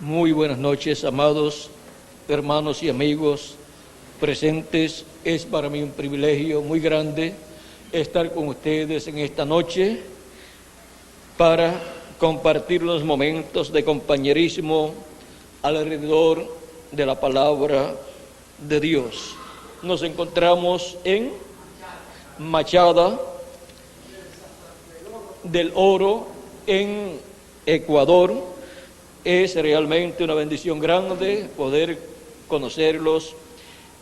Muy buenas noches, amados hermanos y amigos presentes. Es para mí un privilegio muy grande estar con ustedes en esta noche para compartir los momentos de compañerismo alrededor de la palabra de Dios. Nos encontramos en Machada del Oro, en Ecuador. Es realmente una bendición grande poder conocerlos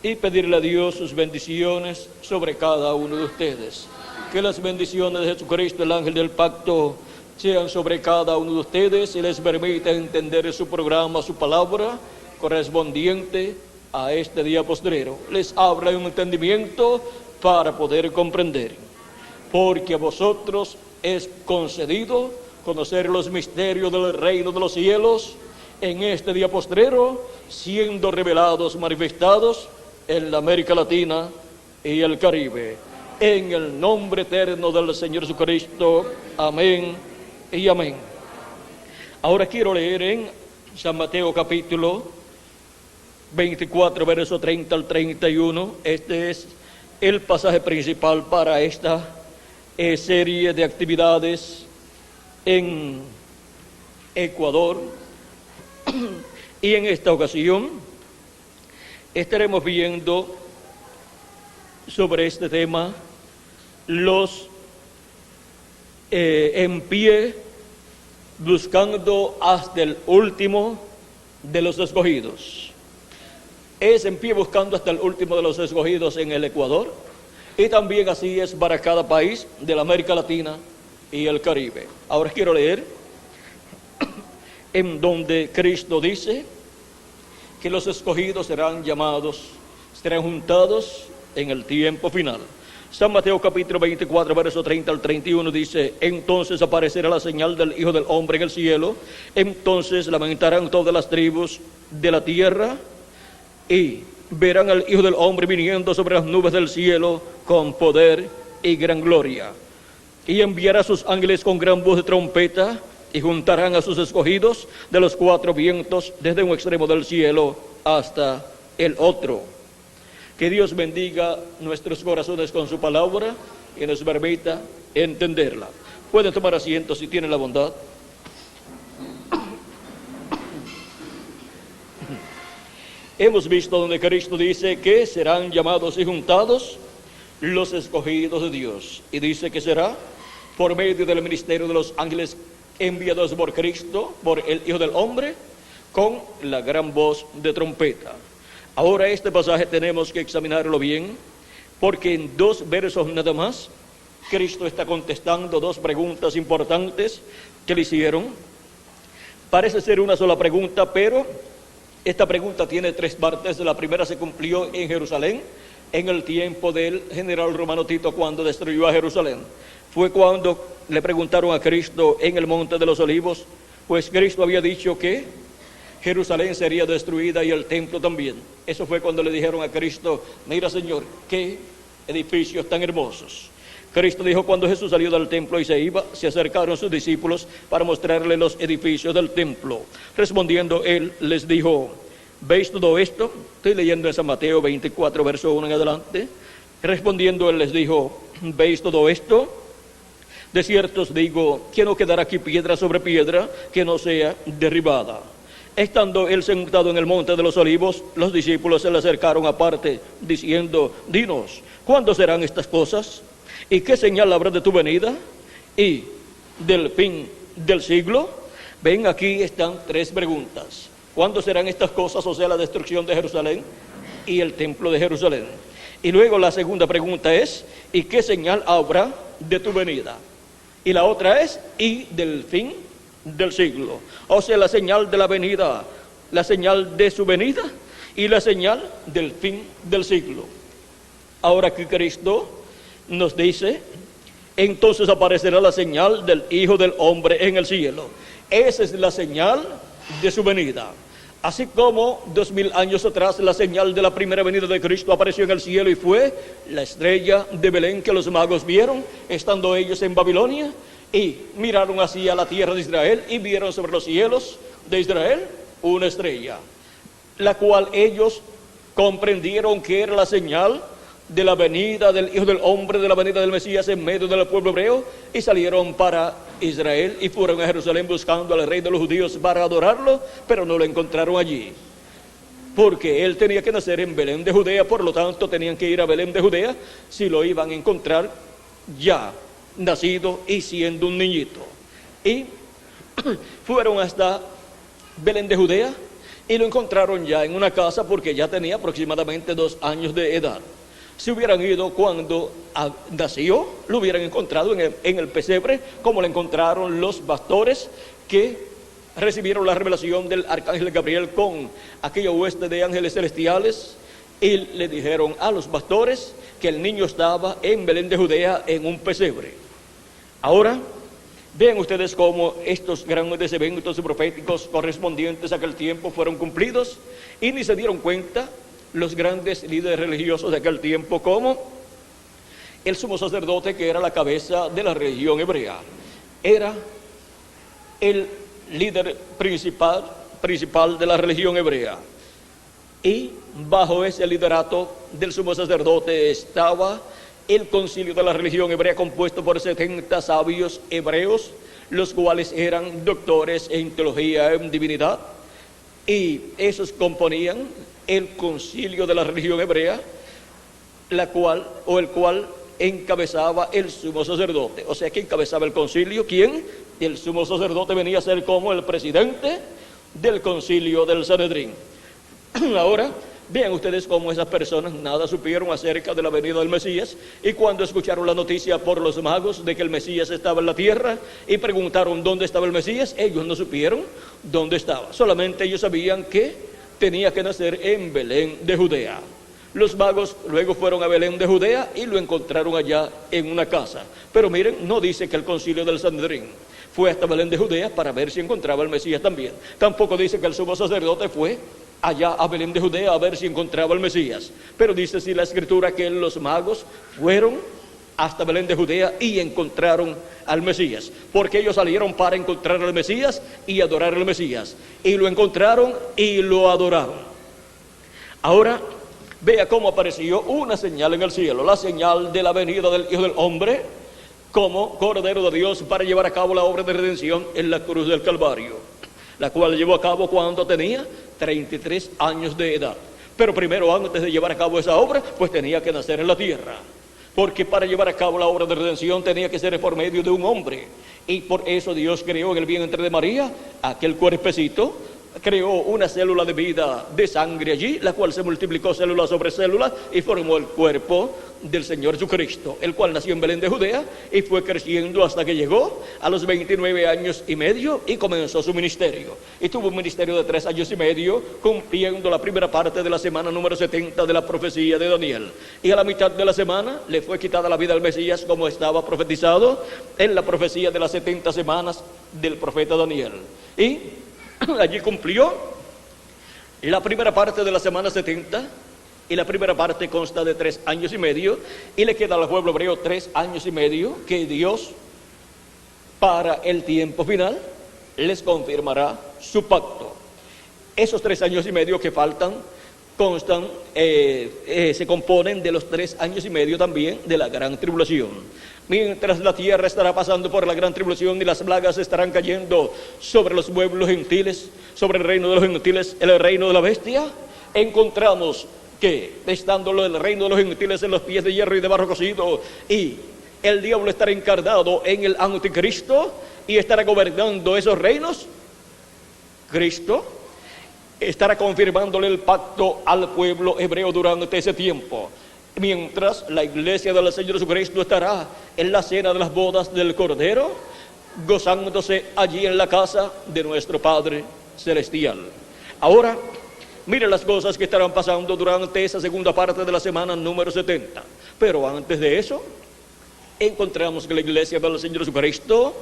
y pedirle a Dios sus bendiciones sobre cada uno de ustedes. Que las bendiciones de Jesucristo, el ángel del pacto, sean sobre cada uno de ustedes y les permita entender su programa, su palabra, correspondiente a este día postrero. Les abra un entendimiento para poder comprender, porque a vosotros es concedido conocer los misterios del reino de los cielos en este día postrero, siendo revelados, manifestados en la América Latina y el Caribe. En el nombre eterno del Señor Jesucristo. Amén y amén. Ahora quiero leer en San Mateo capítulo 24, verso 30 al 31. Este es el pasaje principal para esta serie de actividades en Ecuador. Y en esta ocasión estaremos viendo sobre este tema los en pie buscando hasta el último de los escogidos. Es en pie buscando hasta el último de los escogidos en el Ecuador, y también así es para cada país de la América Latina y el Caribe. Ahora quiero leer en donde Cristo dice que los escogidos serán llamados, serán juntados en el tiempo final. San Mateo capítulo 24, verso 30 al 31 dice: entonces aparecerá la señal del Hijo del Hombre en el cielo, entonces lamentarán todas las tribus de la tierra y verán al Hijo del Hombre viniendo sobre las nubes del cielo con poder y gran gloria. Y enviará a sus ángeles con gran voz de trompeta, y juntarán a sus escogidos de los cuatro vientos, desde un extremo del cielo hasta el otro. Que Dios bendiga nuestros corazones con su palabra y nos permita entenderla. Pueden tomar asiento si tienen la bondad. Hemos visto donde Cristo dice que serán llamados y juntados los escogidos de Dios, y dice que será por medio del ministerio de los ángeles enviados por Cristo, por el Hijo del Hombre, con la gran voz de trompeta. Ahora este pasaje tenemos que examinarlo bien, porque en dos versos nada más, Cristo está contestando dos preguntas importantes que le hicieron. Parece ser una sola pregunta, pero esta pregunta tiene tres partes. La primera se cumplió en Jerusalén, en el tiempo del general romano Tito, cuando destruyó a Jerusalén. Fue cuando le preguntaron a Cristo en el Monte de los Olivos, pues Cristo había dicho que Jerusalén sería destruida y el templo también. Eso fue cuando le dijeron a Cristo: mira, Señor, qué edificios tan hermosos. Cristo dijo: cuando Jesús salió del templo y se iba, se acercaron sus discípulos para mostrarle los edificios del templo. Respondiendo él les dijo: ¿veis todo esto? Estoy leyendo en San Mateo 24, verso 1 en adelante. Respondiendo él les dijo: ¿veis todo esto? De cierto os digo que no quedará aquí piedra sobre piedra que no sea derribada. Estando él sentado en el monte de los olivos, los discípulos se le acercaron aparte, diciendo: dinos, ¿cuándo serán estas cosas? ¿Y qué señal habrá de tu venida y del fin del siglo? Ven, aquí están tres preguntas. ¿Cuándo serán estas cosas? O sea, la destrucción de Jerusalén y el templo de Jerusalén. Y luego la segunda pregunta es: ¿y qué señal habrá de tu venida? Y la otra es: y del fin del siglo. O sea, la señal de la venida, la señal de su venida y la señal del fin del siglo. Ahora que Cristo nos dice: entonces aparecerá la señal del Hijo del Hombre en el cielo. Esa es la señal de su venida. Así como 2000 años atrás la señal de la primera venida de Cristo apareció en el cielo y fue la estrella de Belén que los magos vieron estando ellos en Babilonia, y miraron hacia la tierra de Israel y vieron sobre los cielos de Israel una estrella, la cual ellos comprendieron que era la señal de la venida del Hijo del Hombre, de la venida del Mesías en medio del pueblo hebreo, y salieron para Israel y fueron a Jerusalén buscando al rey de los judíos para adorarlo, pero no lo encontraron allí, porque él tenía que nacer en Belén de Judea. Por lo tanto tenían que ir a Belén de Judea si lo iban a encontrar ya nacido y siendo un niñito. Y fueron hasta Belén de Judea y lo encontraron ya en una casa, porque ya tenía aproximadamente 2 años de edad. Si hubieran ido cuando nació, lo hubieran encontrado en el pesebre, como lo encontraron los pastores que recibieron la revelación del arcángel Gabriel con aquella hueste de ángeles celestiales, y le dijeron a los pastores que el niño estaba en Belén de Judea en un pesebre. Ahora, vean ustedes cómo estos grandes eventos proféticos correspondientes a aquel tiempo fueron cumplidos, y ni se dieron cuenta los grandes líderes religiosos de aquel tiempo, como el sumo sacerdote, que era la cabeza de la religión hebrea, era el líder principal de la religión hebrea, y bajo ese liderato del sumo sacerdote estaba el concilio de la religión hebrea, compuesto por 70 sabios hebreos, los cuales eran doctores en teología, en divinidad, y esos componían el concilio de la religión hebrea, el cual encabezaba el sumo sacerdote. O sea, que encabezaba el concilio, ¿quién? El sumo sacerdote venía a ser como el presidente del concilio del Sanedrín. Ahora, vean ustedes cómo esas personas nada supieron acerca de la venida del Mesías, y cuando escucharon la noticia por los magos de que el Mesías estaba en la tierra y preguntaron dónde estaba el Mesías, ellos no supieron dónde estaba. Solamente ellos sabían que tenía que nacer en Belén de Judea. Los magos luego fueron a Belén de Judea y lo encontraron allá en una casa. Pero miren, no dice que el concilio del Sanedrín fue hasta Belén de Judea para ver si encontraba el Mesías también. Tampoco dice que el sumo sacerdote fue allá a Belén de Judea a ver si encontraba el Mesías. Pero dice sí la Escritura que los magos fueron hasta Belén de Judea y encontraron al Mesías, porque ellos salieron para encontrar al Mesías y adorar al Mesías, y lo encontraron y lo adoraron. Ahora, vea cómo apareció una señal en el cielo, la señal de la venida del Hijo del Hombre como Cordero de Dios para llevar a cabo la obra de redención en la cruz del Calvario, la cual llevó a cabo cuando tenía 33 años de edad. Pero primero, antes de llevar a cabo esa obra, pues tenía que nacer en la tierra, porque para llevar a cabo la obra de redención tenía que ser por medio de un hombre, y por eso Dios creó en el vientre de María aquel cuerpecito, creó una célula de vida de sangre allí, la cual se multiplicó célula sobre célula y formó el cuerpo del Señor Jesucristo, el cual nació en Belén de Judea y fue creciendo hasta que llegó a los 29 años y medio y comenzó su ministerio. Y tuvo un ministerio de 3 años y medio, cumpliendo la primera parte de la semana número 70 de la profecía de Daniel. Y a la mitad de la semana le fue quitada la vida al Mesías, como estaba profetizado en la profecía de las 70 semanas del profeta Daniel. Y allí cumplió la primera parte de la semana 70, y la primera parte consta de 3 años y medio, y le queda al pueblo hebreo 3 años y medio que Dios, para el tiempo final, les confirmará su pacto. Esos 3 años y medio que faltan se componen de los 3 años y medio también de la gran tribulación. Mientras la tierra estará pasando por la gran tribulación y las plagas estarán cayendo sobre los pueblos gentiles, sobre el reino de los gentiles, el reino de la bestia, encontramos que, estando el reino de los gentiles en los pies de hierro y de barro cocido, y el diablo estará encarnado en el anticristo y estará gobernando esos reinos, Cristo estará confirmándole el pacto al pueblo hebreo durante ese tiempo, mientras la iglesia del Señor Jesucristo estará en la cena de las bodas del Cordero, gozándose allí en la casa de nuestro Padre Celestial. Ahora, miren las cosas que estarán pasando durante esa segunda parte de la semana número 70. Pero antes de eso, encontramos que la iglesia del Señor Jesucristo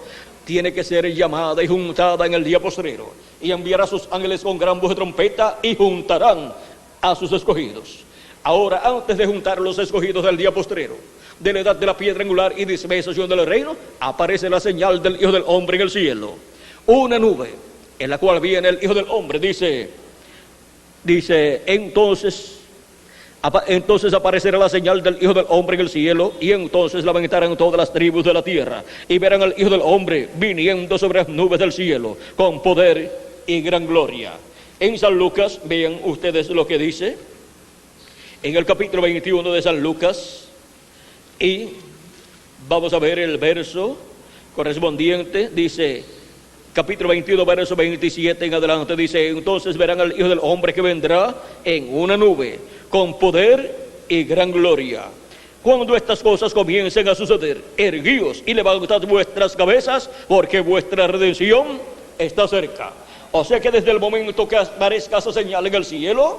tiene que ser llamada y juntada en el día postrero, y enviará a sus ángeles con gran voz de trompeta y juntarán a sus escogidos. Ahora, antes de juntar los escogidos del día postrero, de la edad de la piedra angular y dispensación del reino, aparece la señal del Hijo del Hombre en el cielo. Una nube en la cual viene el Hijo del Hombre, dice, entonces aparecerá la señal del Hijo del Hombre en el cielo, y entonces lamentarán todas las tribus de la tierra, y verán al Hijo del Hombre viniendo sobre las nubes del cielo, con poder y gran gloria. En San Lucas, vean ustedes lo que dice, en el capítulo 21 de San Lucas, y vamos a ver el verso correspondiente, dice, capítulo 21, verso 27 en adelante, dice, entonces verán al Hijo del Hombre que vendrá en una nube, con poder y gran gloria. Cuando estas cosas comiencen a suceder, erguíos y levantad vuestras cabezas, porque vuestra redención está cerca. O sea que desde el momento que aparezca esa señal en el cielo,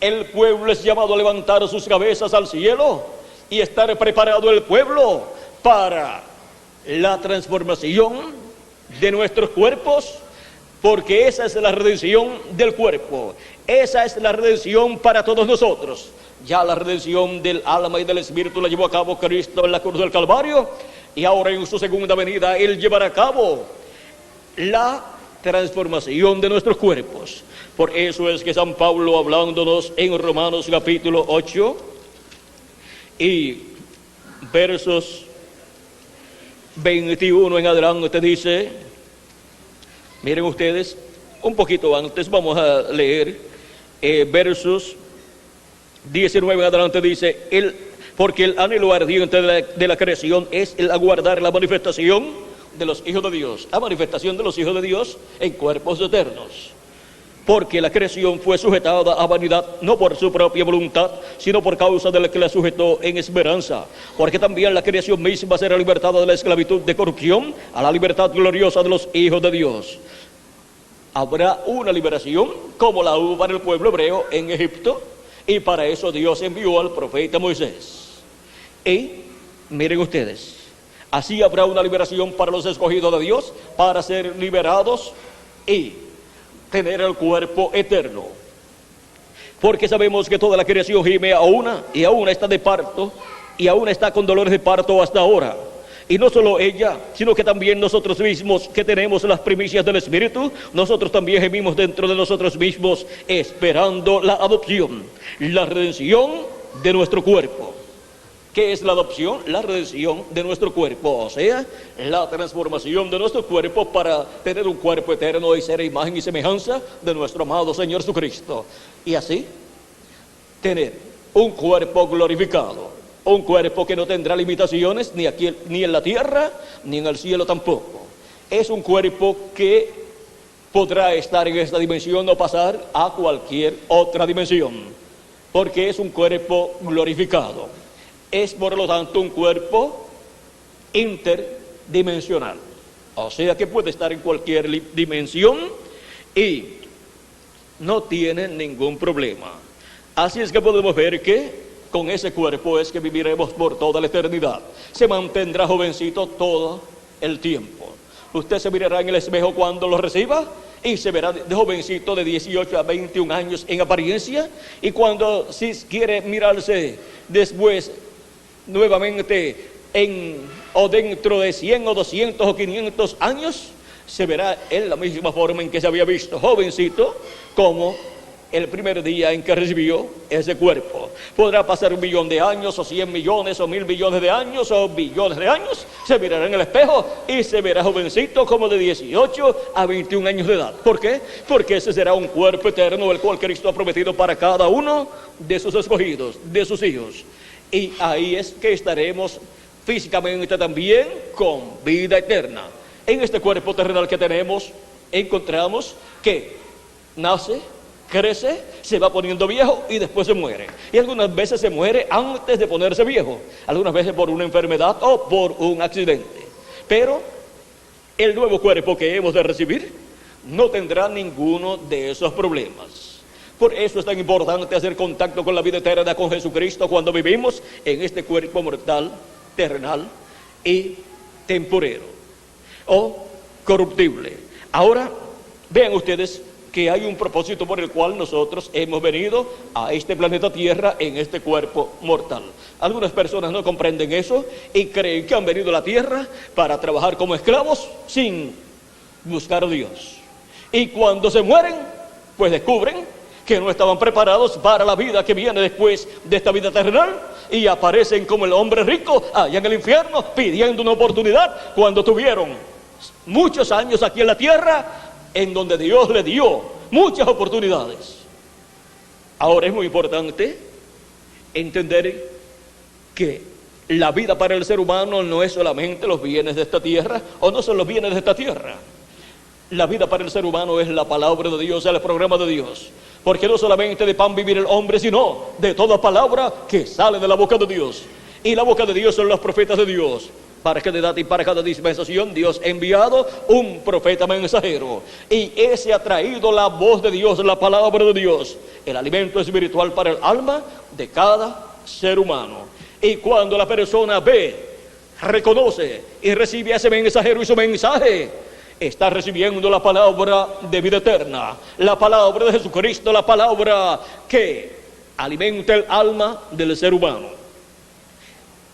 el pueblo es llamado a levantar sus cabezas al cielo y estar preparado el pueblo para la transformación de nuestros cuerpos, porque esa es la redención del cuerpo, esa es la redención para todos nosotros. Ya la redención del alma y del espíritu la llevó a cabo Cristo en la cruz del Calvario, y ahora en su segunda venida Él llevará a cabo la transformación de nuestros cuerpos. Por eso es que San Pablo, hablándonos en Romanos capítulo 8 y versos 21 en adelante, dice, miren ustedes, un poquito antes vamos a leer versos 19 en adelante, dice, porque el anhelo ardiente de la creación es el aguardar la manifestación de los hijos de Dios, la manifestación de los hijos de Dios en cuerpos eternos. Porque la creación fue sujetada a vanidad, no por su propia voluntad, sino por causa de la que la sujetó en esperanza. Porque también la creación misma será libertada de la esclavitud de corrupción a la libertad gloriosa de los hijos de Dios. Habrá una liberación como la hubo para el pueblo hebreo en Egipto, y para eso Dios envió al profeta Moisés. Y miren ustedes, así habrá una liberación para los escogidos de Dios, para ser liberados y tener el cuerpo eterno. Porque sabemos que toda la creación gime a una, y aún está de parto, y aún está con dolores de parto hasta ahora. Y no solo ella, sino que también nosotros mismos, que tenemos las primicias del Espíritu, nosotros también gemimos dentro de nosotros mismos, esperando la adopción, la redención de nuestro cuerpo. ¿Qué es la adopción? La redención de nuestro cuerpo, o sea, la transformación de nuestro cuerpo para tener un cuerpo eterno y ser imagen y semejanza de nuestro amado Señor Jesucristo. Y así, tener un cuerpo glorificado, un cuerpo que no tendrá limitaciones ni aquí, ni en la tierra, ni en el cielo tampoco. Es un cuerpo que podrá estar en esta dimensión o pasar a cualquier otra dimensión, porque es un cuerpo glorificado. Es por lo tanto un cuerpo interdimensional, o sea que puede estar en cualquier dimensión y no tiene ningún problema. Así es que podemos ver que con ese cuerpo es que viviremos por toda la eternidad. Se mantendrá jovencito todo el tiempo. Usted se mirará en el espejo cuando lo reciba y se verá de jovencito de 18 a 21 años en apariencia, y cuando si quiere mirarse después nuevamente o dentro de 100 o 200 o 500 años, se verá en la misma forma en que se había visto jovencito, como el primer día en que recibió ese cuerpo. Podrá pasar 1 millón de años, o 100 millones, o 1000 millones de años, o billones de años, se mirará en el espejo y se verá jovencito como de 18 a 21 años de edad. ¿Por qué? Porque ese será un cuerpo eterno, el cual Cristo ha prometido para cada uno de sus escogidos, de sus hijos. Y ahí es que estaremos físicamente también con vida eterna. En este cuerpo terrenal que tenemos, encontramos que nace, crece, se va poniendo viejo y después se muere. Y algunas veces se muere antes de ponerse viejo, algunas veces por una enfermedad o por un accidente. Pero el nuevo cuerpo que hemos de recibir no tendrá ninguno de esos problemas. Por eso es tan importante hacer contacto con la vida eterna, con Jesucristo, cuando vivimos en este cuerpo mortal, terrenal y temporero o corruptible. Ahora, vean ustedes que hay un propósito por el cual nosotros hemos venido a este planeta Tierra en este cuerpo mortal. Algunas personas no comprenden eso y creen que han venido a la Tierra para trabajar como esclavos sin buscar a Dios. Y cuando se mueren, pues descubren que no estaban preparados para la vida que viene después de esta vida terrenal, y aparecen como el hombre rico allá en el infierno pidiendo una oportunidad cuando tuvieron muchos años aquí en la tierra en donde Dios le dio muchas oportunidades. Ahora es muy importante entender que la vida para el ser humano no es solamente los bienes de esta tierra, o no son los bienes de esta tierra. La vida para el ser humano es la palabra de Dios, es el programa de Dios. Porque no solamente de pan vivir el hombre, sino de toda palabra que sale de la boca de Dios. Y la boca de Dios son los profetas de Dios. Para cada edad y para cada dispensación Dios ha enviado un profeta mensajero. Y ese ha traído la voz de Dios, la palabra de Dios, el alimento espiritual para el alma de cada ser humano. Y cuando la persona ve, reconoce y recibe a ese mensajero y su mensaje, está recibiendo la palabra de vida eterna, la palabra de Jesucristo, la palabra que alimenta el alma del ser humano.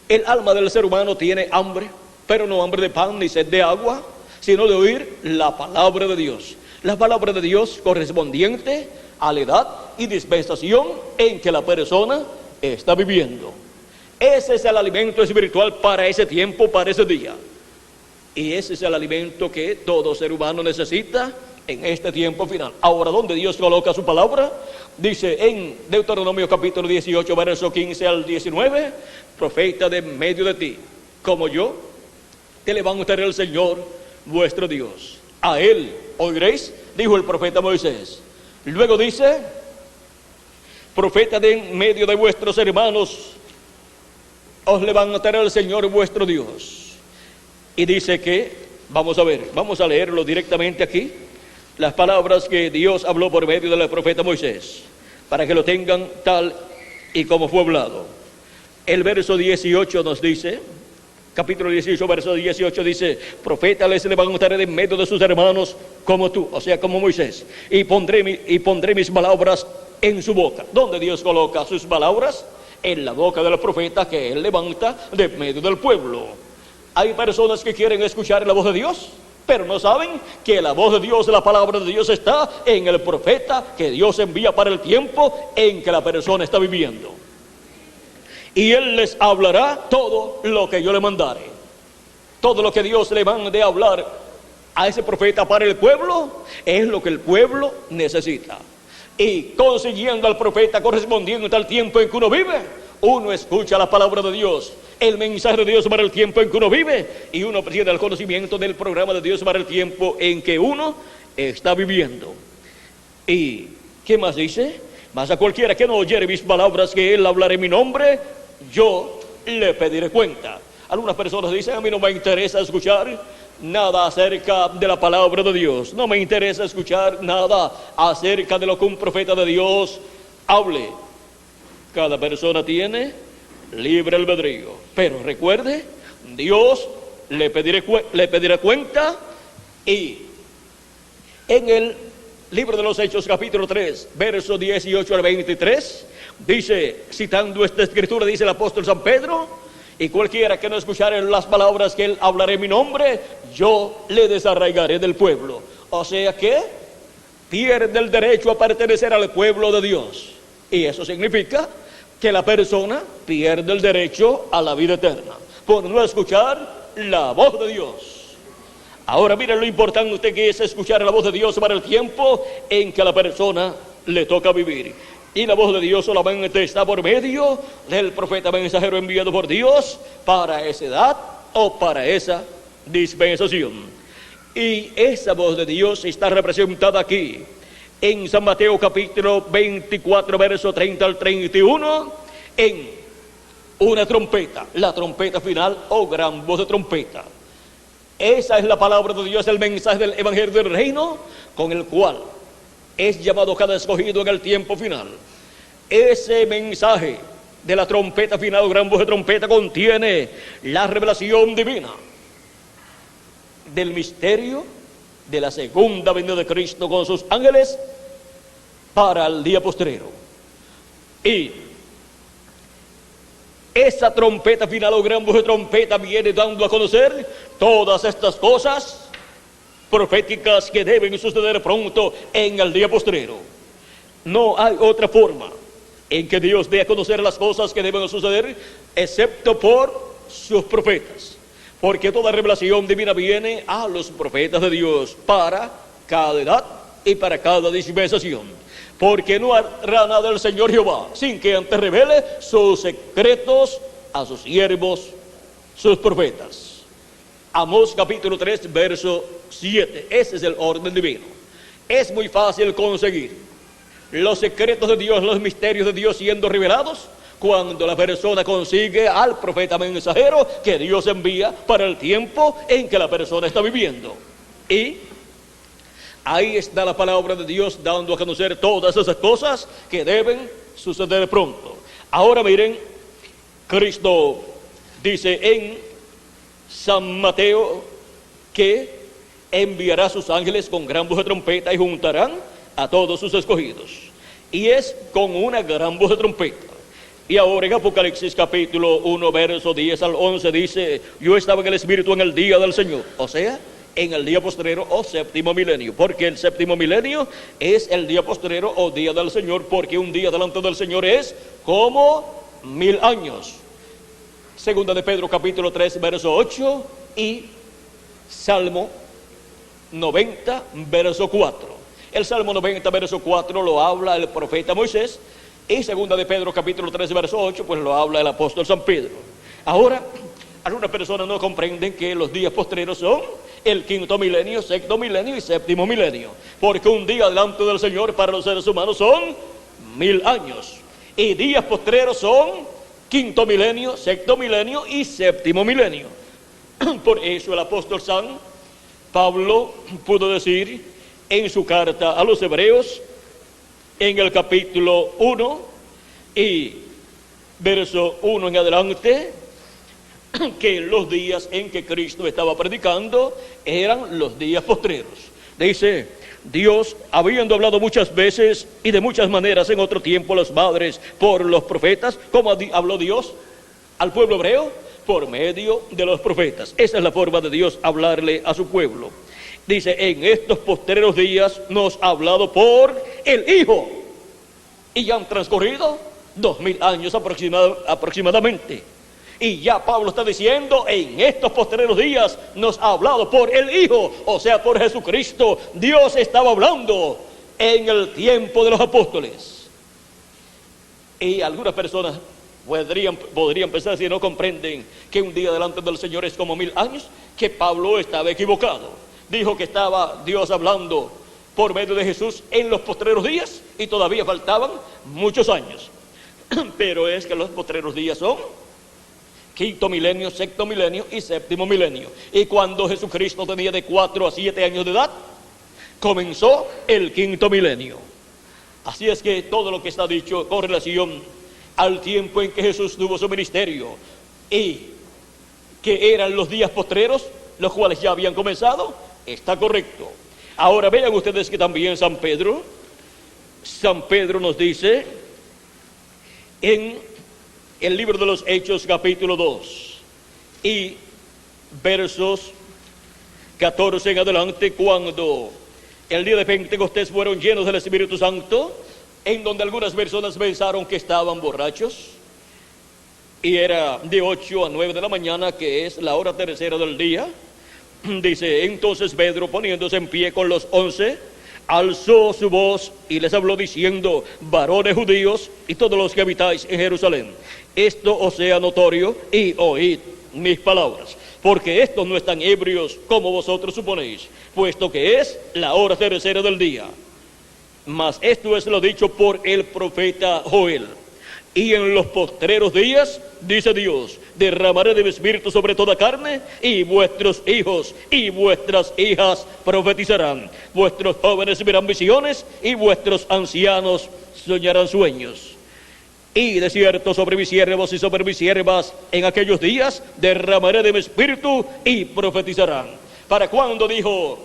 El alma del ser humano tiene hambre, pero no hambre de pan ni sed de agua, sino de oír la palabra de Dios. La palabra de Dios correspondiente a la edad y dispensación en que la persona está viviendo. Ese es el alimento espiritual para ese tiempo, para ese día. Y ese es el alimento que todo ser humano necesita en este tiempo final. Ahora, ¿dónde Dios coloca su palabra? Dice en Deuteronomio capítulo 18, verso 15 al 19, profeta de medio de ti, como yo, te levantaré el Señor vuestro Dios. A Él oiréis, dijo el profeta Moisés. Luego dice, profeta de en medio de vuestros hermanos, os levantará el Señor vuestro Dios. Y dice que, vamos a leerlo directamente aquí, las palabras que Dios habló por medio del profeta Moisés, para que lo tengan tal y como fue hablado. El verso 18 nos dice, capítulo 18, verso 18 dice, profeta les levantaré de en medio de sus hermanos como tú, o sea, como Moisés, y pondré mis palabras en su boca. ¿Dónde Dios coloca sus palabras? En la boca del profeta que Él levanta de medio del pueblo. Hay personas que quieren escuchar la voz de Dios, pero no saben que la voz de Dios, la palabra de Dios está en el profeta que Dios envía para el tiempo en que la persona está viviendo. Y Él les hablará todo lo que yo le mandare. Todo lo que Dios le mande a hablar a ese profeta para el pueblo es lo que el pueblo necesita. Y consiguiendo al profeta correspondiendo al tiempo en que uno vive, uno escucha la palabra de Dios, el mensaje de Dios para el tiempo en que uno vive, y uno tiene el conocimiento del programa de Dios para el tiempo en que uno está viviendo. ¿Y qué más dice? Mas a cualquiera que no oyere mis palabras, que Él hablará en mi nombre, yo le pediré cuenta. Algunas personas dicen, a mí no me interesa escuchar nada acerca de la palabra de Dios, no me interesa escuchar nada acerca de lo que un profeta de Dios hable. Cada persona tiene libre albedrío, pero recuerde, Dios le pedirá cuenta. Y en el libro de los Hechos capítulo 3, versos 18 al 23, dice, citando esta escritura, dice el apóstol San Pedro, y cualquiera que no escuchare las palabras que Él hablará en mi nombre, yo le desarraigaré del pueblo. O sea que pierde el derecho a pertenecer al pueblo de Dios, y eso significa que la persona pierde el derecho a la vida eterna por no escuchar la voz de Dios. Ahora miren lo importante que es escuchar la voz de Dios para el tiempo en que a la persona le toca vivir. Y la voz de Dios solamente está por medio del profeta mensajero enviado por Dios para esa edad o para esa dispensación. Y esa voz de Dios está representada aquí en San Mateo capítulo 24, verso 30 al 31, en una trompeta, la trompeta final o gran voz de trompeta. Esa es la palabra de Dios, el mensaje del evangelio del reino, con el cual es llamado cada escogido en el tiempo final. Ese mensaje de la trompeta final o gran voz de trompeta contiene la revelación divina del misterio de la segunda venida de Cristo con sus ángeles para el día postrero. Y esa trompeta final o gran voz de trompeta viene dando a conocer todas estas cosas proféticas que deben suceder pronto en el día postrero. No hay otra forma en que Dios dé a conocer las cosas que deben suceder, excepto por sus profetas. Porque toda revelación divina viene a los profetas de Dios para cada edad y para cada dispensación. Porque no hará nada el Señor Jehová sin que antes revele sus secretos a sus siervos, sus profetas. Amós capítulo 3, verso 7. Ese es el orden divino. Es muy fácil conseguir los secretos de Dios, los misterios de Dios siendo revelados cuando la persona consigue al profeta mensajero que Dios envía para el tiempo en que la persona está viviendo. Y ahí está la palabra de Dios dando a conocer todas esas cosas que deben suceder pronto. Ahora miren, Cristo dice en San Mateo que enviará a sus ángeles con gran voz de trompeta y juntarán a todos sus escogidos. Y es con una gran voz de trompeta. Y ahora en Apocalipsis capítulo 1, verso 10 al 11 dice: yo estaba en el Espíritu en el día del Señor. O sea, en el día postrero o séptimo milenio. Porque el séptimo milenio es el día postrero o día del Señor. Porque un día delante del Señor es como 1000 años. Segunda de Pedro capítulo 3, verso 8. Y Salmo 90, verso 4. El Salmo 90, verso 4 lo habla el profeta Moisés. Y segunda de Pedro capítulo 3, verso 8, pues lo habla el apóstol San Pedro. Ahora, algunas personas no comprenden que los días postreros son el quinto milenio, sexto milenio y séptimo milenio. Porque un día delante del Señor para los seres humanos son 1000 años. Y días postreros son quinto milenio, sexto milenio y séptimo milenio. Por eso el apóstol San Pablo pudo decir en su carta a los hebreos, en el capítulo 1 y verso 1 en adelante, que los días en que Cristo estaba predicando eran los días postreros. Dice: Dios, habiendo hablado muchas veces y de muchas maneras en otro tiempo a los padres por los profetas, ¿cómo habló Dios al pueblo hebreo? Por medio de los profetas. Esa es la forma de Dios hablarle a su pueblo. Dice: en estos postreros días nos ha hablado por el Hijo. Y ya han transcurrido 2000 años aproximadamente. Y ya Pablo está diciendo: en estos postreros días nos ha hablado por el Hijo, o sea, por Jesucristo. Dios estaba hablando en el tiempo de los apóstoles. Y algunas personas podrían pensar, si no comprenden que un día delante del Señor es como 1000 años, que Pablo estaba equivocado. Dijo que estaba Dios hablando por medio de Jesús en los postreros días y todavía faltaban muchos años. Pero es que los postreros días son quinto milenio, sexto milenio y séptimo milenio. Y cuando Jesucristo tenía de 4 a 7 años de edad, comenzó el quinto milenio. Así es que todo lo que está dicho con relación al tiempo en que Jesús tuvo su ministerio y que eran los días postreros, los cuales ya habían comenzado, está correcto. Ahora vean ustedes que también San Pedro nos dice en el libro de los Hechos capítulo 2 y versos 14 en adelante, cuando el día de Pentecostés fueron llenos del Espíritu Santo, en donde algunas personas pensaron que estaban borrachos, y era de 8 a 9 de la mañana, que es la hora tercera del día. Dice: entonces Pedro, poniéndose en pie con los 11, alzó su voz y les habló diciendo: varones judíos y todos los que habitáis en Jerusalén, esto os sea notorio y oíd mis palabras, porque estos no están ebrios como vosotros suponéis, puesto que es la hora tercera del día. Mas esto es lo dicho por el profeta Joel: y en los postreros días, dice Dios, derramaré de mi espíritu sobre toda carne, y vuestros hijos y vuestras hijas profetizarán, vuestros jóvenes verán visiones, y vuestros ancianos soñarán sueños. Y de cierto sobre mis siervos y sobre mis siervas en aquellos días derramaré de mi espíritu y profetizarán. ¿Para cuándo dijo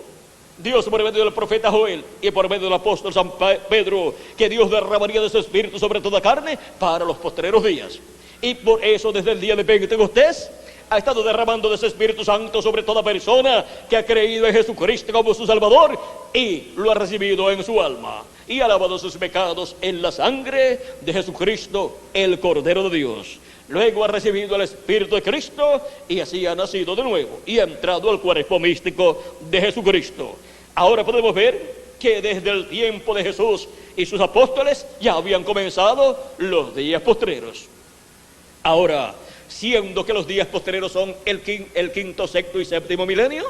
Dios por medio del profeta Joel y por medio del apóstol San Pedro que Dios derramaría de su espíritu sobre toda carne? Para los postreros días. Y por eso desde el día de Pentecostés ha estado derramando de ese Espíritu Santo sobre toda persona que ha creído en Jesucristo como su Salvador y lo ha recibido en su alma y ha lavado sus pecados en la sangre de Jesucristo, el Cordero de Dios. Luego ha recibido el Espíritu de Cristo y así ha nacido de nuevo y ha entrado al cuerpo místico de Jesucristo. Ahora podemos ver que desde el tiempo de Jesús y sus apóstoles ya habían comenzado los días postreros. Ahora, siendo que los días postreros son el quinto, sexto y séptimo milenio,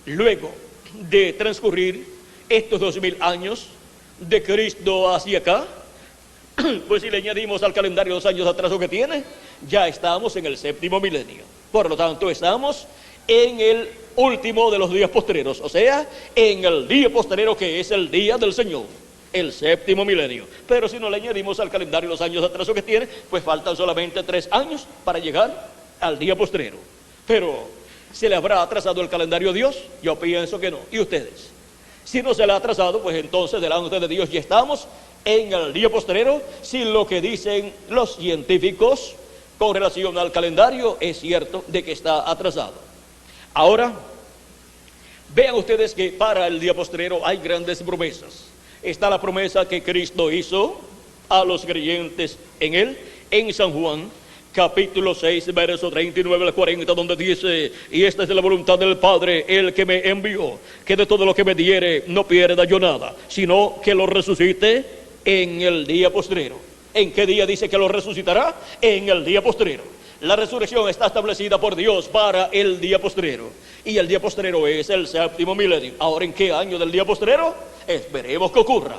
luego de transcurrir estos 2000 años de Cristo hacia acá, pues si le añadimos al calendario los años de atraso que tiene, ya estamos en el séptimo milenio. Por lo tanto, estamos en el último de los días postreros, o sea, en el día postrero que es el día del Señor, el séptimo milenio. Pero si no le añadimos al calendario los años de atraso que tiene, pues faltan solamente 3 años para llegar al día postrero. Pero, ¿se le habrá atrasado el calendario a Dios? Yo pienso que no. ¿Y ustedes? Si no se le ha atrasado, pues entonces delante de Dios ya estamos en el día postrero, si lo que dicen los científicos con relación al calendario es cierto de que está atrasado. Ahora, vean ustedes que para el día postrero hay grandes promesas. Está la promesa que Cristo hizo a los creyentes en Él, en San Juan, capítulo 6, verso 39 al 40, donde dice: y esta es la voluntad del Padre, el que me envió, que de todo lo que me diere no pierda yo nada, sino que lo resucite en el día postrero. ¿En qué día dice que lo resucitará? En el día postrero. La resurrección está establecida por Dios para el día postrero. Y el día postrero es el séptimo milenio. Ahora, ¿en qué año del día postrero? Esperemos que ocurra.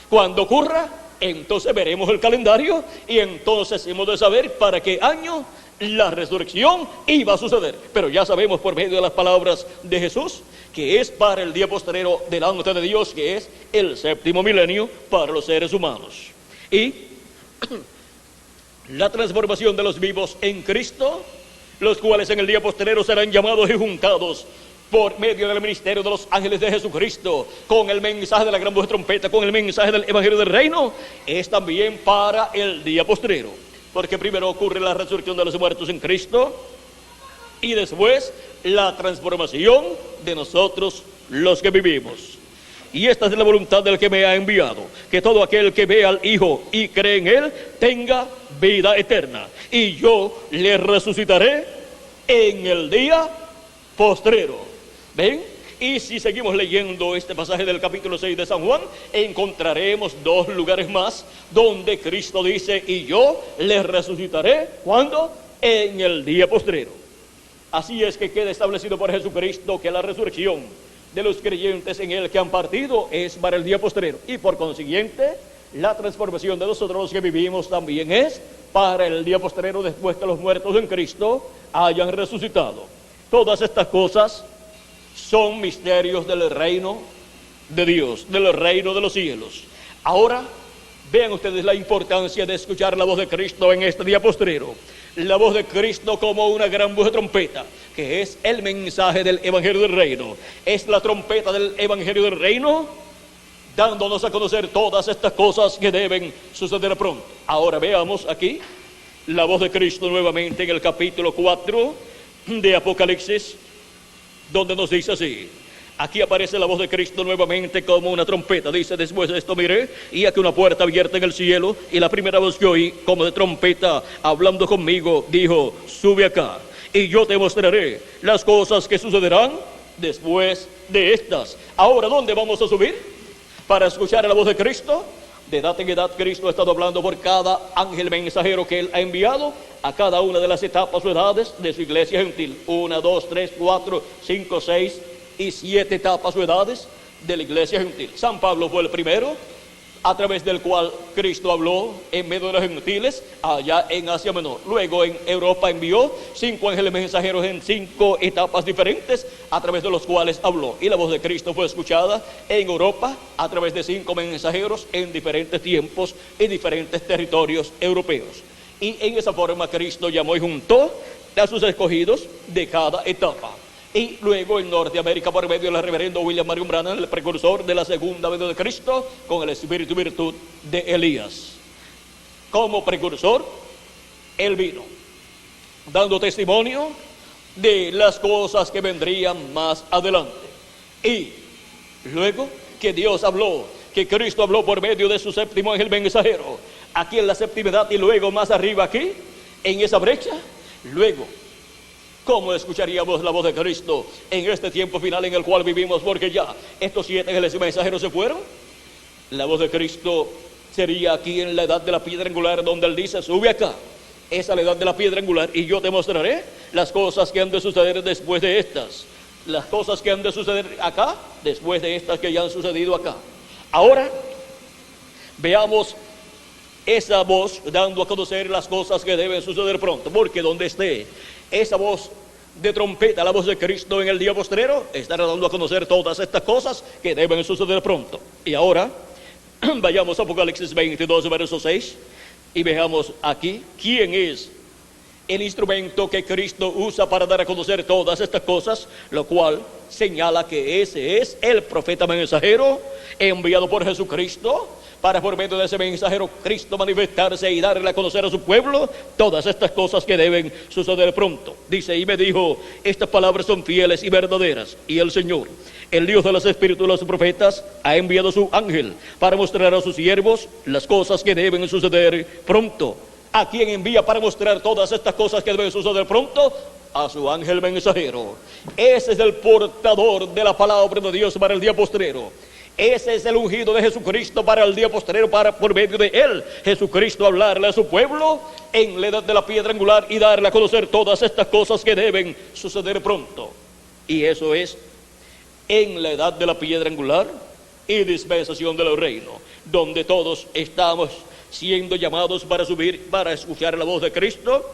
Cuando ocurra, entonces veremos el calendario y entonces hemos de saber para qué año la resurrección iba a suceder. Pero ya sabemos por medio de las palabras de Jesús que es para el día postrero delante de Dios, que es el séptimo milenio para los seres humanos. Y la transformación de los vivos en Cristo, los cuales en el día postrero serán llamados y juntados por medio del ministerio de los ángeles de Jesucristo, con el mensaje de la gran voz de trompeta, con el mensaje del Evangelio del Reino, es también para el día postrero. Porque primero ocurre la resurrección de los muertos en Cristo y después la transformación de nosotros los que vivimos. Y esta es la voluntad del que me ha enviado, que todo aquel que ve al Hijo y cree en Él tenga vida eterna, y yo le resucitaré en el día postrero. ¿Ven? Y si seguimos leyendo este pasaje del capítulo 6 de San Juan, encontraremos 2 lugares más donde Cristo dice: y yo le resucitaré, ¿cuándo? En el día postrero. Así es que queda establecido por Jesucristo que la resurrección de los creyentes en Él que han partido es para el día postrero, y por consiguiente la transformación de nosotros los que vivimos también es para el día postrero, después que los muertos en Cristo hayan resucitado. Todas estas cosas son misterios del reino de Dios, del reino de los cielos. Ahora vean ustedes la importancia de escuchar la voz de Cristo en este día postrero. La voz de Cristo como una gran voz de trompeta, que es el mensaje del Evangelio del Reino. Es la trompeta del Evangelio del Reino, dándonos a conocer todas estas cosas que deben suceder pronto. Ahora veamos aquí la voz de Cristo nuevamente en el capítulo 4 de Apocalipsis, donde nos dice así. Aquí aparece la voz de Cristo nuevamente como una trompeta. Dice: después de esto miré, y aquí una puerta abierta en el cielo, y la primera voz que oí, como de trompeta, hablando conmigo, dijo: sube acá, y yo te mostraré las cosas que sucederán después de estas. Ahora, ¿dónde vamos a subir para escuchar la voz de Cristo? De edad en edad Cristo ha estado hablando por cada ángel mensajero que Él ha enviado a cada una de las etapas o edades de su iglesia gentil. 1, 2, 3, 4, 5, 6 y 7 etapas o edades de la iglesia gentil. San Pablo fue el primero, a través del cual Cristo habló en medio de los gentiles allá en Asia Menor. Luego en Europa envió 5 ángeles mensajeros en 5 etapas diferentes, a través de los cuales habló. Y la voz de Cristo fue escuchada en Europa a través de 5 mensajeros en diferentes tiempos y diferentes territorios europeos. Y en esa forma Cristo llamó y juntó a sus escogidos de cada etapa. Y luego en Norteamérica, por medio del reverendo William Marion Branham, el precursor de la segunda venida de Cristo, con el espíritu y virtud de Elías. Como precursor, él vino dando testimonio de las cosas que vendrían más adelante. Y luego que Dios habló, que Cristo habló por medio de su séptimo ángel mensajero, aquí en la septimedad y luego más arriba aquí, en esa brecha, luego, ¿cómo escucharíamos la voz de Cristo en este tiempo final en el cual vivimos? Porque ya estos 7 ángeles mensajeros se fueron. La voz de Cristo sería aquí en la edad de la piedra angular, donde Él dice, sube acá. Esa es la edad de la piedra angular, y yo te mostraré las cosas que han de suceder después de estas. Las cosas que han de suceder acá, después de estas que ya han sucedido acá. Ahora, veamos esa voz dando a conocer las cosas que deben suceder pronto, porque donde esté esa voz de trompeta, la voz de Cristo en el día postrero, estará dando a conocer todas estas cosas que deben suceder pronto. Y ahora, vayamos a Apocalipsis 22, verso 6, y veamos aquí quién es el instrumento que Cristo usa para dar a conocer todas estas cosas, lo cual señala que ese es el profeta mensajero enviado por Jesucristo, para por medio de ese mensajero Cristo manifestarse y darle a conocer a su pueblo todas estas cosas que deben suceder pronto. Dice, y me dijo, estas palabras son fieles y verdaderas, y el Señor, el Dios de los espíritus de los profetas, ha enviado su ángel para mostrar a sus siervos las cosas que deben suceder pronto. ¿A quién envía para mostrar todas estas cosas que deben suceder pronto? A su ángel mensajero. Ese es el portador de la palabra de Dios para el día postrero. Ese es el ungido de Jesucristo para el día postrero, para por medio de él, Jesucristo, hablarle a su pueblo en la edad de la piedra angular y darle a conocer todas estas cosas que deben suceder pronto. Y eso es en la edad de la piedra angular y dispensación del reino, donde todos estamos siendo llamados para subir, para escuchar la voz de Cristo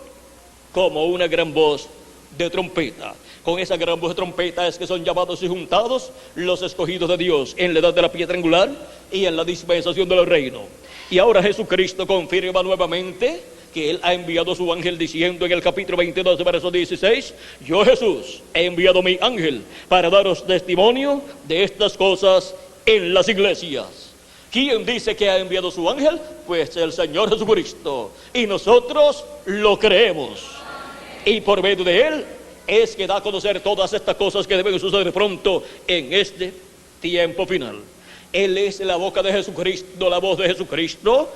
como una gran voz de trompeta. Con esa gran voz de trompeta es que son llamados y juntados los escogidos de Dios en la edad de la piedra angular y en la dispensación del reino. Y ahora Jesucristo confirma nuevamente que Él ha enviado su ángel, diciendo en el capítulo 22, verso 16, yo Jesús he enviado mi ángel para daros testimonio de estas cosas en las iglesias. ¿Quién dice que ha enviado su ángel? Pues el Señor Jesucristo. Y nosotros lo creemos. Y por medio de Él es que da a conocer todas estas cosas que deben suceder pronto en este tiempo final. Él es la boca de Jesucristo, la voz de Jesucristo,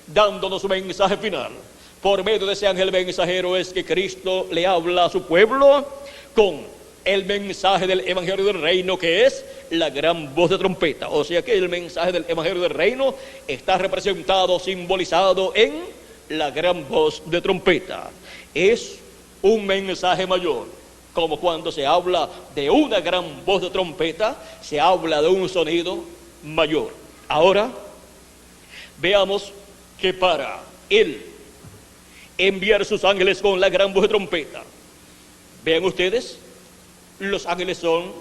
dándonos un mensaje final. Por medio de ese ángel mensajero es que Cristo le habla a su pueblo con el mensaje del evangelio del reino, que es la gran voz de trompeta. O sea que el mensaje del evangelio del reino está representado, simbolizado en la gran voz de trompeta. Es un mensaje mayor, como cuando se habla de una gran voz de trompeta, se habla de un sonido mayor. Ahora veamos que para Él enviar sus ángeles con la gran voz de trompeta, vean ustedes, los ángeles son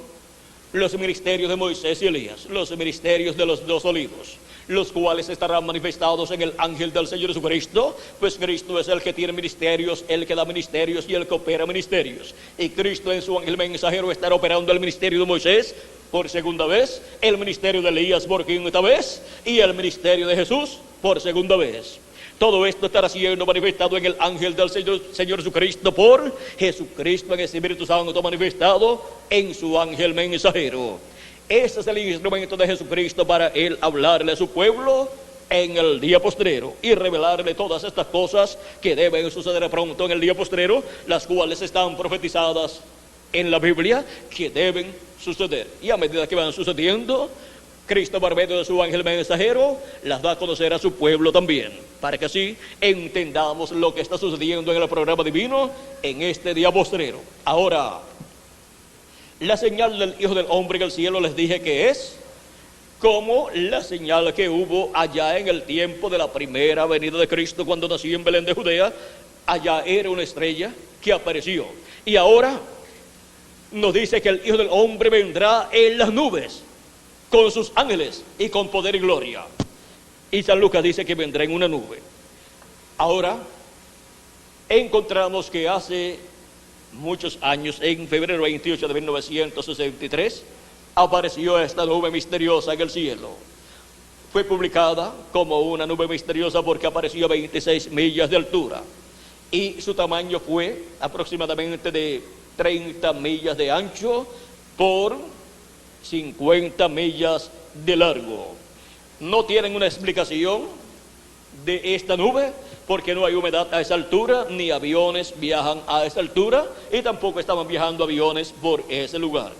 los ministerios de Moisés y Elías, los ministerios de los 2 olivos, los cuales estarán manifestados en el ángel del Señor Jesucristo, pues Cristo es el que tiene ministerios, el que da ministerios y el que opera ministerios. Y Cristo en su ángel mensajero estará operando el ministerio de Moisés por segunda vez, el ministerio de Elías por quinta vez y el ministerio de Jesús por segunda vez. Todo esto estará siendo manifestado en el ángel del Señor Jesucristo por Jesucristo en el Espíritu Santo manifestado en su ángel mensajero. Ese es el instrumento de Jesucristo para Él hablarle a su pueblo en el día postrero y revelarle todas estas cosas que deben suceder pronto en el día postrero, las cuales están profetizadas en la Biblia que deben suceder. Y a medida que van sucediendo, Cristo por medio de su ángel mensajero las da a conocer a su pueblo también, para que así entendamos lo que está sucediendo en el programa divino en este día postrero. Ahora, la señal del Hijo del Hombre en el cielo les dije que es como la señal que hubo allá en el tiempo de la primera venida de Cristo, cuando nació en Belén de Judea. Allá era una estrella que apareció. Y ahora nos dice que el Hijo del Hombre vendrá en las nubes con sus ángeles y con poder y gloria. Y San Lucas dice que vendrá en una nube. Ahora encontramos que hace muchos años, en febrero 28 de 1963, apareció esta nube misteriosa en el cielo. Fue publicada como una nube misteriosa porque apareció a 26 millas de altura y su tamaño fue aproximadamente de 30 millas de ancho por 50 millas de largo. No tienen una explicación de esta nube, porque no hay humedad a esa altura, ni aviones viajan a esa altura, y tampoco estaban viajando aviones por ese lugar.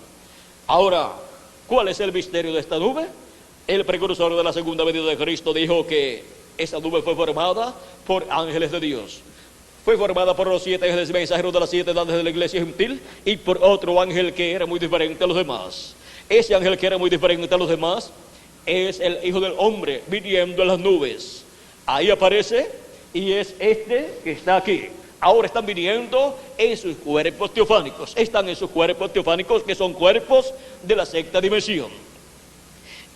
Ahora, ¿cuál es el misterio de esta nube? El precursor de la segunda venida de Cristo dijo que esa nube fue formada por ángeles de Dios. Fue formada por los 7 ángeles mensajeros de las 7 edades de la iglesia gentil y por otro ángel que era muy diferente a los demás. Ese ángel que era muy diferente a los demás es el Hijo del Hombre viniendo en las nubes. Ahí aparece y es este que está aquí. Ahora están viniendo en sus cuerpos teofánicos. Están en sus cuerpos teofánicos, que son cuerpos de la sexta dimensión.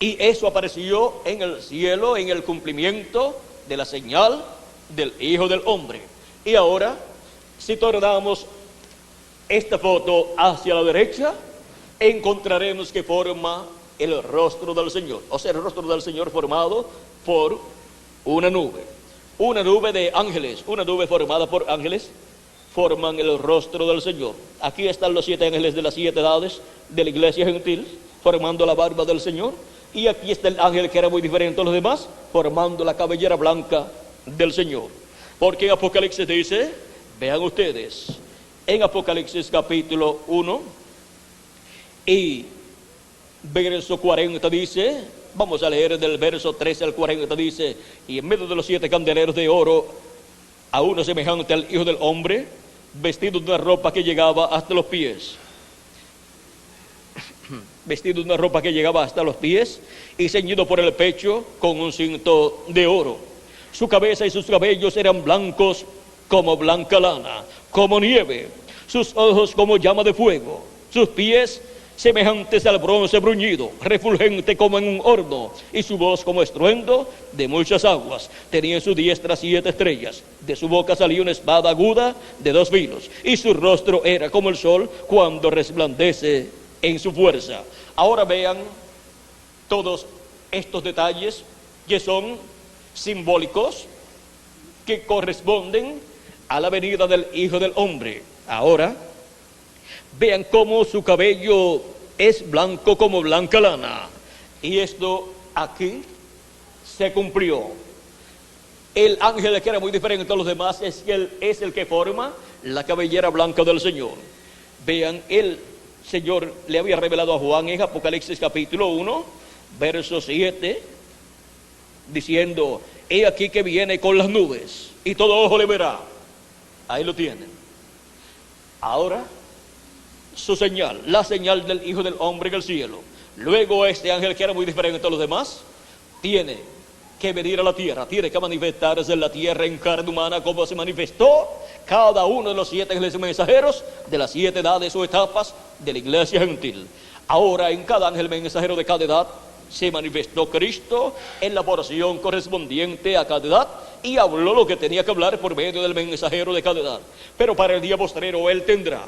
Y eso apareció en el cielo en el cumplimiento de la señal del Hijo del Hombre. Y ahora, si tornamos esta foto hacia la derecha, encontraremos que forma el rostro del Señor. O sea, el rostro del Señor formado por una nube de ángeles, una nube formada por ángeles, forman el rostro del Señor. Aquí están los 7 ángeles de las 7 edades de la iglesia gentil, formando la barba del Señor. Y aquí está el ángel que era muy diferente a los demás, formando la cabellera blanca del Señor. Porque en Apocalipsis dice, vean ustedes, en Apocalipsis capítulo 1 y verso 40 dice, vamos a leer del verso 13 al 40, dice, y en medio de los 7 candeleros de oro, a uno semejante al Hijo del Hombre, vestido de una ropa que llegaba hasta los pies. Vestido de una ropa que llegaba hasta los pies y ceñido por el pecho con un cinto de oro. Su cabeza y sus cabellos eran blancos como blanca lana, como nieve, sus ojos como llama de fuego, sus pies semejantes al bronce bruñido, refulgente como en un horno, y su voz como estruendo de muchas aguas. Tenía en su diestra 7 estrellas, de su boca salía una espada aguda de 2 filos, y su rostro era como el sol cuando resplandece en su fuerza. Ahora vean todos estos detalles que son simbólicos, que corresponden a la venida del Hijo del Hombre. Ahora vean cómo su cabello es blanco como blanca lana. Y esto aquí se cumplió. El ángel que era muy diferente a los demás es el que forma la cabellera blanca del Señor. Vean, el Señor le había revelado a Juan en Apocalipsis capítulo 1, verso 7, diciendo, he aquí que viene con las nubes y todo ojo le verá. Ahí lo tienen. Ahora, su señal, la señal del Hijo del Hombre en el cielo. Luego este ángel que era muy diferente a los demás, tiene que venir a la tierra, tiene que manifestarse en la tierra en carne humana, como se manifestó cada uno de los 7 ángeles mensajeros de las 7 edades o etapas de la iglesia gentil. Ahora en cada ángel mensajero de cada edad se manifestó Cristo en la porción correspondiente a cada edad y habló lo que tenía que hablar por medio del mensajero de cada edad. Pero para el día postrero él tendrá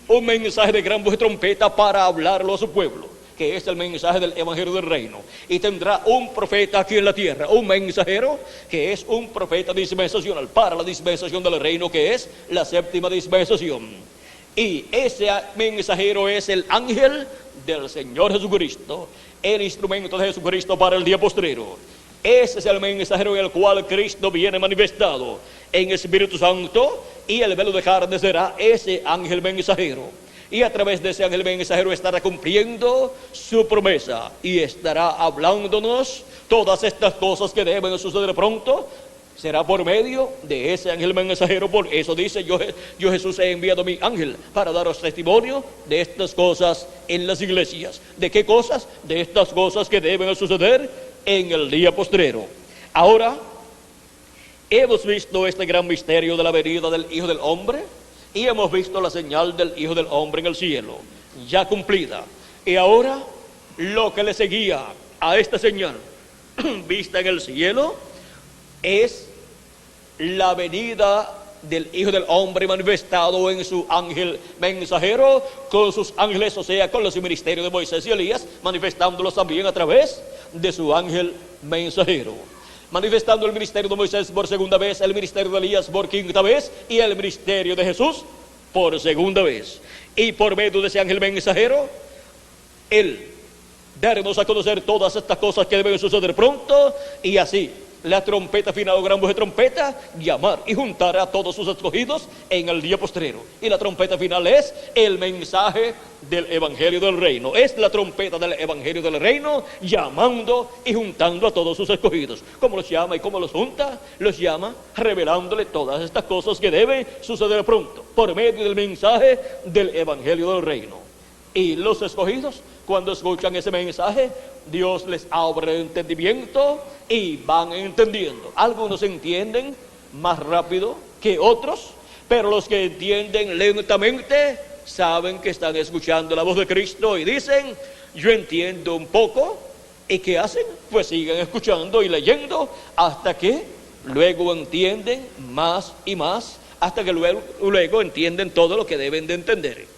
un mensaje de gran voz de trompeta para hablarlo a su pueblo, que es el mensaje del evangelio del reino. Y tendrá un profeta aquí en la tierra, un mensajero que es un profeta dispensacional para la dispensación del reino, que es la 7ª dispensación. Y ese mensajero es el ángel del Señor Jesucristo, el instrumento de Jesucristo para el día postrero. Ese es el mensajero en el cual Cristo viene manifestado en Espíritu Santo, y el velo de carne será ese ángel mensajero. Y a través de ese ángel mensajero estará cumpliendo su promesa y estará hablándonos todas estas cosas que deben suceder pronto. Será por medio de ese ángel mensajero. Por eso dice, yo Jesús he enviado a mi ángel para daros testimonio de estas cosas en las iglesias. ¿De qué cosas? De estas cosas que deben suceder en el día postrero. Ahora hemos visto este gran misterio de la venida del Hijo del Hombre, y hemos visto la señal del Hijo del Hombre en el cielo, ya cumplida. Y ahora lo que le seguía a esta señal vista en el cielo es la venida del Hijo del Hombre manifestado en su ángel mensajero, con sus ángeles, o sea, con los ministerios de Moisés y Elías, manifestándolos también a través de su ángel mensajero. Manifestando el ministerio de Moisés por segunda vez, el ministerio de Elías por quinta vez, y el ministerio de Jesús por segunda vez. Y por medio de ese ángel mensajero, Él darnos a conocer todas estas cosas que deben suceder pronto, y así la trompeta final o gran voz de trompeta, llamar y juntar a todos sus escogidos en el día postrero. Y la trompeta final es el mensaje del Evangelio del Reino. Es la trompeta del Evangelio del Reino, llamando y juntando a todos sus escogidos. ¿Cómo los llama y cómo los junta? Los llama revelándole todas estas cosas que deben suceder pronto, por medio del mensaje del Evangelio del Reino. Y los escogidos, cuando escuchan ese mensaje, Dios les abre el entendimiento y van entendiendo. Algunos entienden más rápido que otros, pero los que entienden lentamente saben que están escuchando la voz de Cristo y dicen: yo entiendo un poco. ¿Y qué hacen? Pues siguen escuchando y leyendo hasta que luego entienden más y más, hasta que luego entienden todo lo que deben de entender.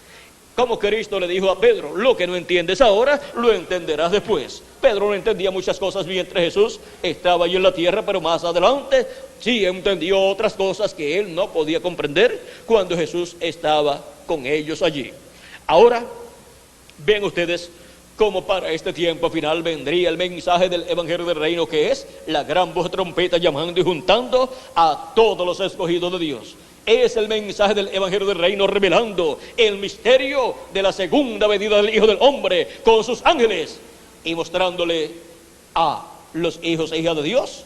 Como Cristo le dijo a Pedro: lo que no entiendes ahora, lo entenderás después. Pedro no entendía muchas cosas mientras Jesús estaba allí en la tierra, pero más adelante sí entendió otras cosas que él no podía comprender cuando Jesús estaba con ellos allí. Ahora, ven ustedes cómo para este tiempo final vendría el mensaje del Evangelio del Reino, que es la gran voz de trompeta llamando y juntando a todos los escogidos de Dios. Es el mensaje del Evangelio del Reino revelando el misterio de la segunda venida del Hijo del Hombre con sus ángeles y mostrándole a los hijos e hijas de Dios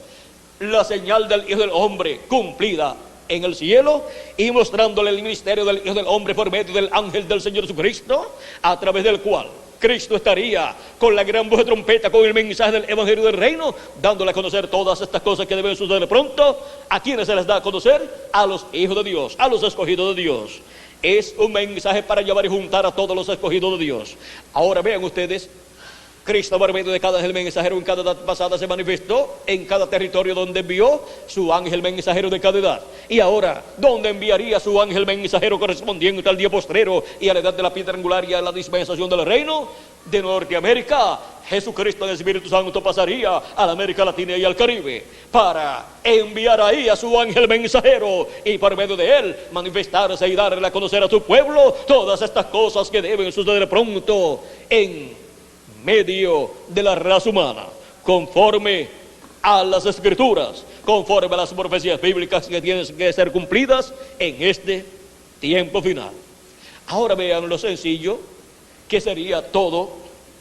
la señal del Hijo del Hombre cumplida en el cielo, y mostrándole el misterio del Hijo del Hombre por medio del ángel del Señor Jesucristo, a través del cual Cristo estaría con la gran voz de trompeta, con el mensaje del Evangelio del Reino, dándole a conocer todas estas cosas que deben suceder pronto. ¿A quienes se les da a conocer? A los hijos de Dios, a los escogidos de Dios. Es un mensaje para llevar y juntar a todos los escogidos de Dios. Ahora vean ustedes, Cristo por medio de cada ángel mensajero en cada edad pasada se manifestó en cada territorio donde envió su ángel mensajero de cada edad. Y ahora, ¿dónde enviaría su ángel mensajero correspondiente al día postrero y a la edad de la piedra angular y a la dispensación del reino? De Norteamérica, Jesucristo en el Espíritu Santo pasaría a la América Latina y al Caribe para enviar ahí a su ángel mensajero y por medio de él manifestarse y darle a conocer a su pueblo todas estas cosas que deben suceder pronto en medio de la raza humana, conforme a las Escrituras, conforme a las profecías bíblicas que tienen que ser cumplidas en este tiempo final. Ahora vean lo sencillo que sería todo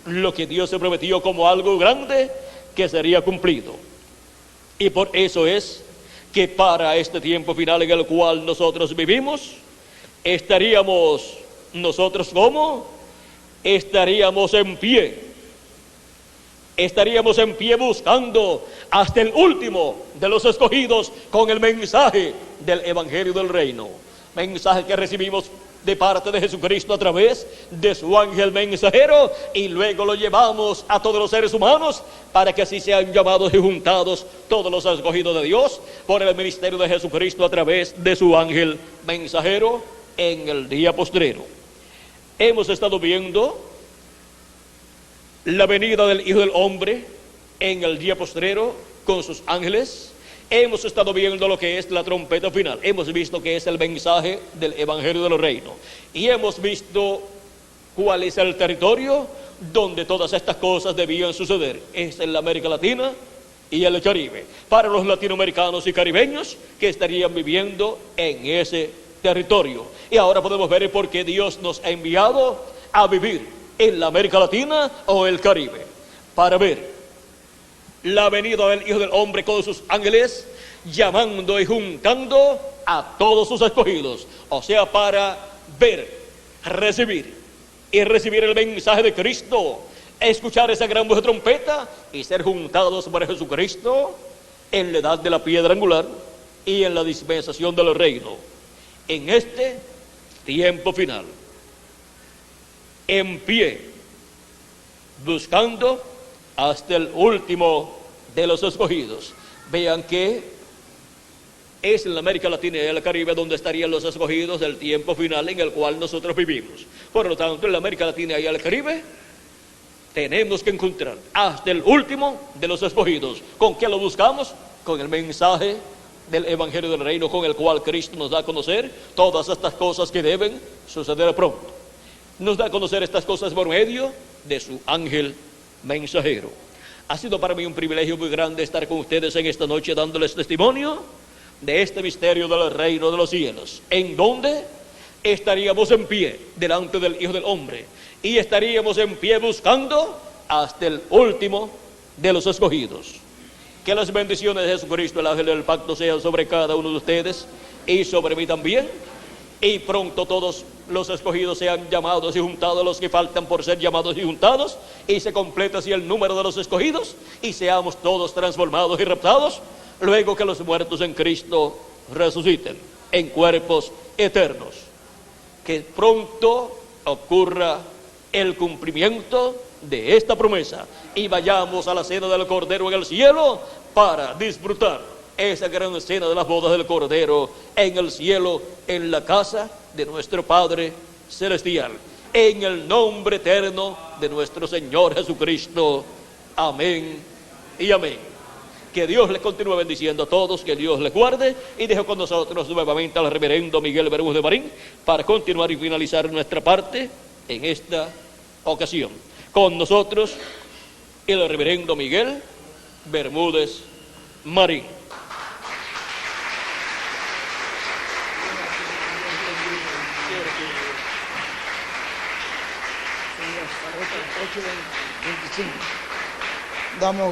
lo que Dios se prometió como algo grande que sería cumplido. Y por eso es que para este tiempo final en el cual nosotros vivimos, estaríamos nosotros como estaríamos en pie. Estaríamos en pie buscando hasta el último de los escogidos con el mensaje del Evangelio del Reino. Mensaje que recibimos de parte de Jesucristo a través de su ángel mensajero, y luego lo llevamos a todos los seres humanos para que así sean llamados y juntados todos los escogidos de Dios por el ministerio de Jesucristo a través de su ángel mensajero en el día postrero. Hemos estado viendo la venida del Hijo del Hombre en el día postrero con sus ángeles. Hemos estado viendo lo que es la trompeta final. Hemos visto que es el mensaje del Evangelio del Reino. Y hemos visto cuál es el territorio donde todas estas cosas debían suceder. Es en la América Latina y el Caribe. Para los latinoamericanos y caribeños que estarían viviendo en ese territorio. Y ahora podemos ver por qué Dios nos ha enviado a vivir en la América Latina o el Caribe, para ver la venida del Hijo del Hombre con sus ángeles, llamando y juntando a todos sus escogidos. O sea, para ver, recibir el mensaje de Cristo, escuchar esa gran voz de trompeta y ser juntados por Jesucristo en la edad de la piedra angular y en la dispensación del reino, en este tiempo final. En pie, buscando hasta el último de los escogidos. Vean que es en la América Latina y el Caribe donde estarían los escogidos del tiempo final en el cual nosotros vivimos. Por lo tanto, en la América Latina y el Caribe tenemos que encontrar hasta el último de los escogidos. ¿Con qué lo buscamos? Con el mensaje del Evangelio del Reino, con el cual Cristo nos da a conocer todas estas cosas que deben suceder pronto. Nos da a conocer estas cosas por medio de su ángel mensajero. Ha sido para mí un privilegio muy grande estar con ustedes en esta noche dándoles testimonio de este misterio del reino de los cielos, en donde estaríamos en pie delante del Hijo del Hombre y estaríamos en pie buscando hasta el último de los escogidos. Que las bendiciones de Jesucristo, el ángel del pacto, sean sobre cada uno de ustedes y sobre mí también, y pronto todos los escogidos sean llamados y juntados, los que faltan por ser llamados y juntados, y se complete así el número de los escogidos, y seamos todos transformados y raptados, luego que los muertos en Cristo resuciten en cuerpos eternos. Que pronto ocurra el cumplimiento de esta promesa y vayamos a la cena del Cordero en el cielo para disfrutar esa gran cena de las bodas del Cordero en el cielo, en la casa de nuestro Padre Celestial, en el nombre eterno de nuestro Señor Jesucristo. Amén y amén. Que Dios les continúe bendiciendo a todos, que Dios les guarde, y dejo con nosotros nuevamente al reverendo Miguel Bermúdez de Marín para continuar y finalizar nuestra parte en esta ocasión. Con nosotros el reverendo Miguel Bermúdez Marín. Damos